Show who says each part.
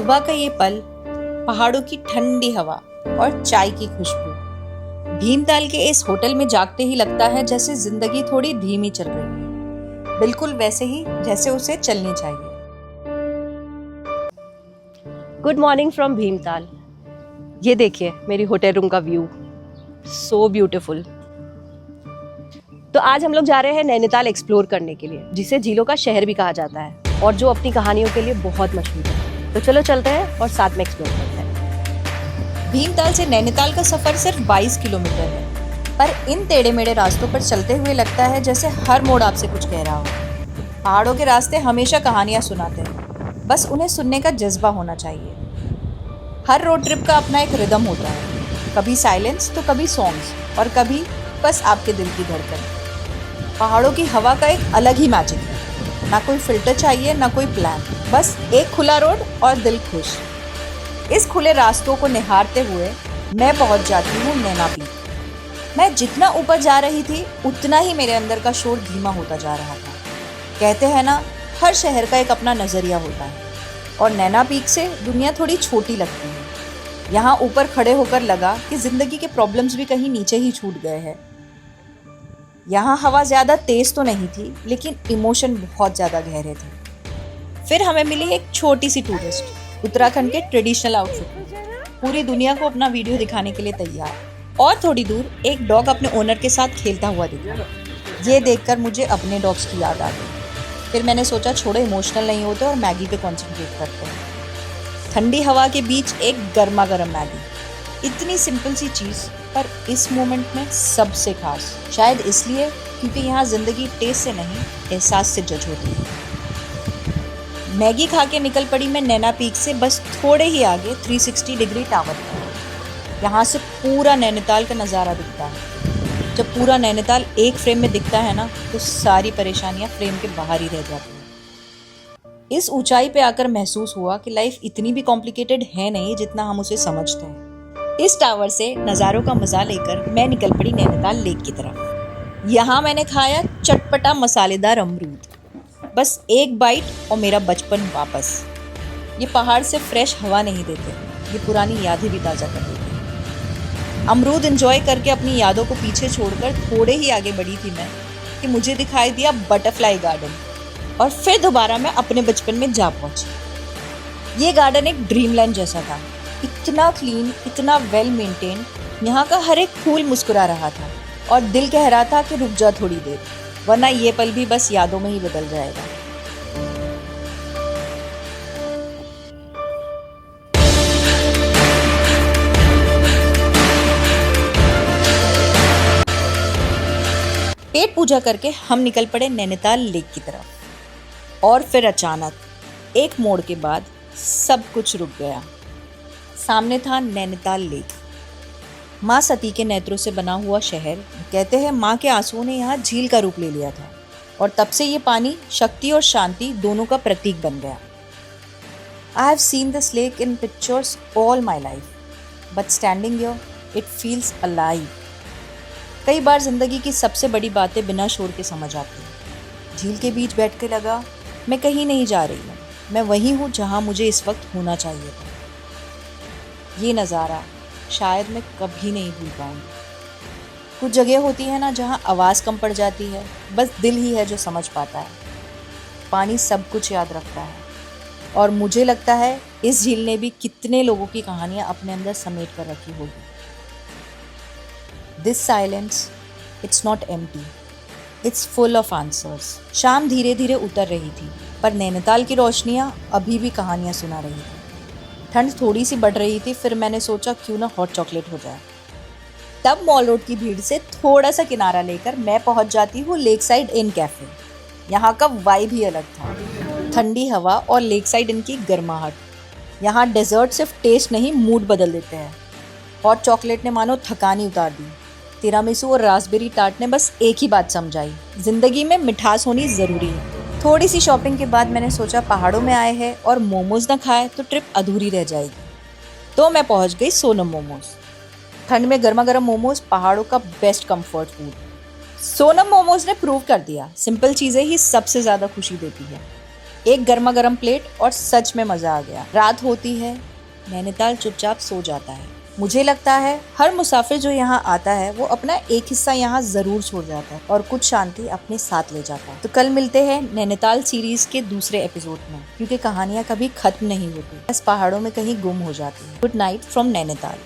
Speaker 1: सुबह का ये पल, पहाड़ों की ठंडी हवा और चाय की खुशबू। भीमताल के इस होटल में जागते ही लगता है जैसे जिंदगी थोड़ी धीमी चल रही है, बिल्कुल वैसे ही जैसे उसे चलनी चाहिए।
Speaker 2: Good morning from Bhimtal. ये देखिए मेरी होटल रूम का व्यू, सो ब्यूटीफुल। तो आज हम लोग जा रहे हैं नैनीताल एक्सप्लोर करने के लिए, जिसे झीलों का शहर भी कहा जाता है और जो अपनी कहानियों के लिए बहुत मशहूर है। तो चलो चलते हैं और साथ में एक्सप्लोर करते हैं।
Speaker 1: भीमताल से नैनीताल का सफर सिर्फ 22 किलोमीटर है, पर इन टेढ़े मेढ़े रास्तों पर चलते हुए लगता है जैसे हर मोड़ आपसे कुछ कह रहा हो। पहाड़ों के रास्ते हमेशा कहानियां सुनाते हैं, बस उन्हें सुनने का जज्बा होना चाहिए। हर रोड ट्रिप का अपना एक रिदम होता है, कभी साइलेंस तो कभी सॉन्ग्स और कभी बस आपके दिल की धड़कन। पहाड़ों की हवा का एक अलग ही मैजिक है, ना कोई फिल्टर चाहिए ना कोई प्लान, बस एक खुला रोड और दिल खुश। इस खुले रास्तों को निहारते हुए मैं पहुंच जाती हूँ नैना पीक। मैं जितना ऊपर जा रही थी उतना ही मेरे अंदर का शोर धीमा होता जा रहा था। कहते हैं ना, हर शहर का एक अपना नज़रिया होता है और नैना पीक से दुनिया थोड़ी छोटी लगती है। यहाँ ऊपर खड़े होकर लगा कि ज़िंदगी के प्रॉब्लम्स भी कहीं नीचे ही छूट गए हैं। यहाँ हवा ज़्यादा तेज़ तो नहीं थी, लेकिन इमोशन बहुत ज़्यादा गहरे थे। फिर हमें मिली एक छोटी सी टूरिस्ट, उत्तराखंड के ट्रेडिशनल आउटफिट में, पूरी दुनिया को अपना वीडियो दिखाने के लिए तैयार। और थोड़ी दूर एक डॉग अपने ओनर के साथ खेलता हुआ दिखा। ये देखकर मुझे अपने डॉग्स की याद आ गई। फिर मैंने सोचा छोड़ो, इमोशनल नहीं होते और मैगी पे कॉन्सेंट्रेट करते हैं। ठंडी हवा के बीच एक गर्मा गर्म मैगी, इतनी सिंपल सी चीज़, पर इस मोमेंट में सबसे खास। शायद इसलिए क्योंकि यहाँ ज़िंदगी टेस्ट से नहीं, एहसास से जज होती है। मैगी खा के निकल पड़ी मैं नैना पीक से बस थोड़े ही आगे 360 डिग्री टावर पर। यहाँ से पूरा नैनीताल का नज़ारा दिखता है। जब पूरा नैनीताल एक फ्रेम में दिखता है ना, तो सारी परेशानियाँ फ्रेम के बाहर ही रह जाती हैं। इस ऊंचाई पे आकर महसूस हुआ कि लाइफ इतनी भी कॉम्प्लिकेटेड है नहीं जितना हम उसे समझते हैं। इस टावर से नज़ारों का मज़ा लेकर मैं निकल पड़ी नैनीताल लेक की तरफ। यहाँ मैंने खाया चटपटा मसालेदार अमरूद। बस एक बाइट और मेरा बचपन वापस। ये पहाड़ से फ्रेश हवा नहीं देते, ये पुरानी यादें भी ताज़ा कर देते हैं। अमरूद एंजॉय करके अपनी यादों को पीछे छोड़कर थोड़े ही आगे बढ़ी थी मैं कि मुझे दिखाई दिया बटरफ्लाई गार्डन, और फिर दोबारा मैं अपने बचपन में जा पहुँची। ये गार्डन एक ड्रीमलैंड जैसा था, इतना क्लीन, इतना वेल मेंटेन। यहाँ का हर एक फूल मुस्कुरा रहा था और दिल कह रहा था कि रुक जा थोड़ी देर, वरना ये पल भी बस यादों में ही बदल जाएगा। पेट पूजा करके हम निकल पड़े नैनीताल लेक की तरफ। और फिर अचानक एक मोड़ के बाद सब कुछ रुक गया। सामने था नैनीताल लेक, माँ सती के नेत्रों से बना हुआ शहर। कहते हैं माँ के आंसुओं ने यहाँ झील का रूप ले लिया था, और तब से ये पानी शक्ति और शांति दोनों का प्रतीक बन गया। I have seen this lake in pictures all my life, but standing here it feels alive. कई बार जिंदगी की सबसे बड़ी बातें बिना शोर के समझ आती हैं। झील के बीच बैठ के लगा मैं कहीं नहीं जा रही हूँ, मैं वहीं हूँ जहाँ मुझे इस वक्त होना चाहिए था। ये नज़ारा शायद मैं कभी नहीं भूल पाऊंगी। कुछ जगह होती है ना जहाँ आवाज़ कम पड़ जाती है, बस दिल ही है जो समझ पाता है। पानी सब कुछ याद रखता है, और मुझे लगता है इस झील ने भी कितने लोगों की कहानियाँ अपने अंदर समेट कर रखी होगी। This silence, it's not empty, it's full of answers. शाम धीरे धीरे उतर रही थी, पर नैनीताल की रोशनियाँ अभी भी कहानियाँ सुना रही थी। ठंड थोड़ी सी बढ़ रही थी, फिर मैंने सोचा क्यों ना हॉट चॉकलेट हो जाए। तब मॉल रोड की भीड़ से थोड़ा सा किनारा लेकर मैं पहुंच जाती हूँ लेक साइड इन कैफ़े। यहाँ का वाइब ही अलग था, ठंडी हवा और लेक साइड इन की गर्माहट। यहाँ डेजर्ट सिर्फ टेस्ट नहीं, मूड बदल देते हैं। हॉट चॉकलेट ने मानो थकानी उतार दी। तिरामिसू और रास्बेरी टार्ट ने बस एक ही बात समझाई, ज़िंदगी में मिठास होनी ज़रूरी है। थोड़ी सी शॉपिंग के बाद मैंने सोचा पहाड़ों में आए हैं और मोमोज ना खाए तो ट्रिप अधूरी रह जाएगी। तो मैं पहुंच गई सोनम मोमोज। ठंड में गर्मा गर्म मोमोज पहाड़ों का best comfort food. Sonam momos ने प्रूव कर दिया, सिंपल चीज़ें ही सबसे ज़्यादा खुशी देती है। एक गर्मा गर्म प्लेट और सच में मजा आ गया। रात होती है, नैनीताल चुपचाप सो जाता है। मुझे लगता है हर मुसाफिर जो यहाँ आता है वो अपना एक हिस्सा यहाँ जरूर छोड़ जाता है और कुछ शांति अपने साथ ले जाता है। तो कल मिलते हैं नैनीताल सीरीज के दूसरे एपिसोड में, क्योंकि कहानियाँ कभी खत्म नहीं होती, बस पहाड़ों में कहीं गुम हो जाती है। Good night from Nainital.